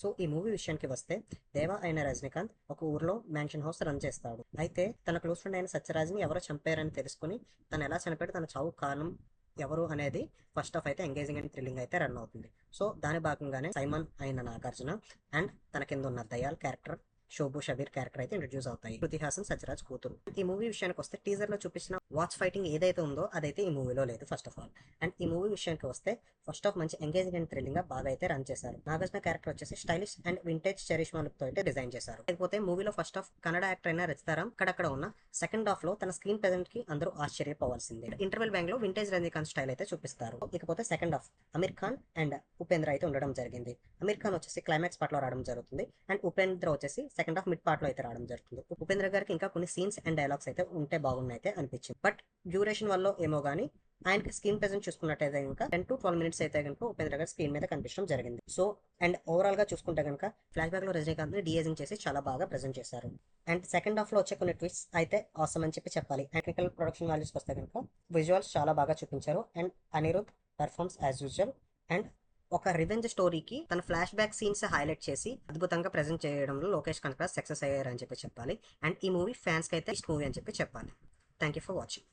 So ఈ movie విషయానికి వస్తే, దేవా అయిన రజనీకాంత్ ఒక ఊర్లో మ్యాన్షన్ హౌస్ రన్ చేస్తాడు. అయితే తన క్లోజ్ ఫ్రెండ్ అయిన సత్యరాజ్ని ఎవరో చంపారని తెలుసుకుని తను ఎలా చనిపోయాడు, తన చావు కారణం ఎవరు అనేది ఫస్ట్ ఆఫ్ అయితే ఎంగేజింగ్ అండ్ థ్రిల్లింగ్ అయితే రన్ అవుతుంది. సో దాని భాగంగానే సైమన్ అయిన నాగార్జున అండ్ తన కింద ఉన్న దయాల్ క్యారెక్టర్, షోబు షబీర్ క్యారెక్టర్ అయితే ఇంట్రడ్యూస్ అవుతాయి. శృతి హాసన్ సత్యరాజ్ కూతురు. ఈ మూవీ విషయానికి వస్తే, టీజర్ లో చూపించిన వాచ్ ఫైటింగ్ ఏదైతే ఉందో అదైతే ఈ మూవీలో లేదు ఫస్ట్ ఆఫ్ ఆల్. అండ్ ఈ మూవీ విషయానికి వస్తే, ఫస్ట్ ఆఫ్ మంచి ఎంగేజింగ్ అండ్ థ్రిల్లింగ్ గా బాగా అయితే రన్ చేశారు. నాగార్జున క్యారెక్టర్ వచ్చేసి stylish and vintage charisma look తో అయితే డిజైన్ చేశారు. లేకపోతే మూవీలో ఫస్ట్ ఆఫ్ కన్నడ యాక్టర్ అయిన రచితారాం అక్కడక్కడ ఉన్న సెకండ్ హాఫ్ లో తన స్క్రీన్ ప్రెజెంట్ కి అందరూ ఆశ్చర్యపోవాల్సిందే. ఇంటర్వెల్ బ్యాంగ్ లో వింటేజ్ రజనీకాంత్ స్టైల్ అయితే చూపిస్తారు. ఇకపోతే second half Aamir Khan and Upendra అయితే ఉండడం జరిగింది. అమీర్ ఖాన్ వచ్చేసి క్లైమాక్స్ పార్ట్ లో రావడం జరుగుతుంది. అండ్ ఉపేంద్ర వచ్చేసి సెకండ్ హాఫ్ మిడ్ పార్ట్ లో అయితే రావడం జరుగుతుంది. ఉపేంద్ర గారికి ఇంకా కొన్ని సీన్స్ అండ్ డైలాగ్స్ అయితే ఉంటే బాగున్నాయి అయితే అనిపించింది. బట్ డ్యూరేషన్ వల్ల ఏమో గానీ ఆయనకి స్క్రీన్ ప్రెజెంట్ చూసుకున్నట్టయితే కనుక 10 to 12 minutes అయితే కనుక ఉపేంద్ర గారు స్క్రీన్ మీద కనిపించడం జరిగింది. సో అండ్ ఓవరాల్ గా చూసుకుంటే కనుక ఫ్లాష్ బ్యాక్ లో రజనీకాంత్ ని డిఏజింగ్ చేసి చాలా బాగా ప్రెజెంట్ చేశారు. అండ్ సెకండ్ హాఫ్ లో వచ్చే కొన్ని ట్విస్ట్ అయితే అవసరం అని చెప్పి చెప్పాలి. టెక్నికల్ ప్రొడక్షన్ వాల్యూస్ వస్తే కనుక విజువల్స్ చాలా బాగా చూపించారు. And Anirudh performs as usual. And ఒక రివెంజ్ స్టోరీకి తన ఫ్లాష్ బ్యాక్ సీన్స్ హైలైట్ చేసి అద్భుతంగా ప్రెజెంట్ చేయడంలో లోకేష్ కనకరాజ్ సక్సెస్ అయ్యారు అని చెప్పి చెప్పాలి. అండ్ ఈ మూవీ ఫ్యాన్స్ కి అయితే బెస్ట్ మూవీ అని చెప్పి చెప్పాలి. Thank you for watching.